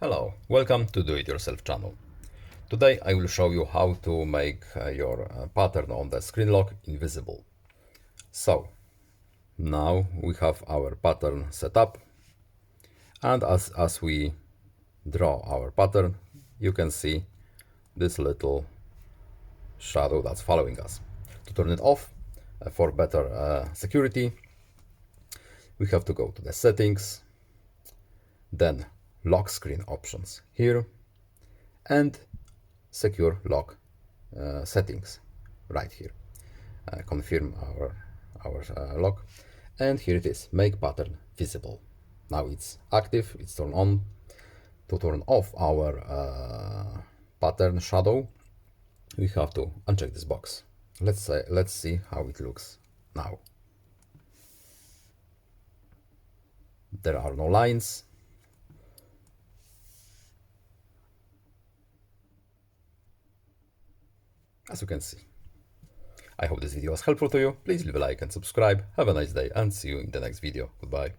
Hello, welcome to Do It Yourself channel. Today I will show you how to make your pattern on the screen lock invisible. So now we have our pattern set up, and as we draw our pattern, you can see this little shadow that's following us. To turn it off for better security, we have to go to the settings, then lock screen options here, and secure lock settings right here. Confirm our lock, and here it is, make pattern visible. Now it's active, it's turned on. To turn off our pattern shadow, we have to uncheck this box. Let's see how it looks now. There are no lines. As you can see. I hope this video was helpful to you. Please leave a like and subscribe. Have a nice day and see you in the next video. Goodbye.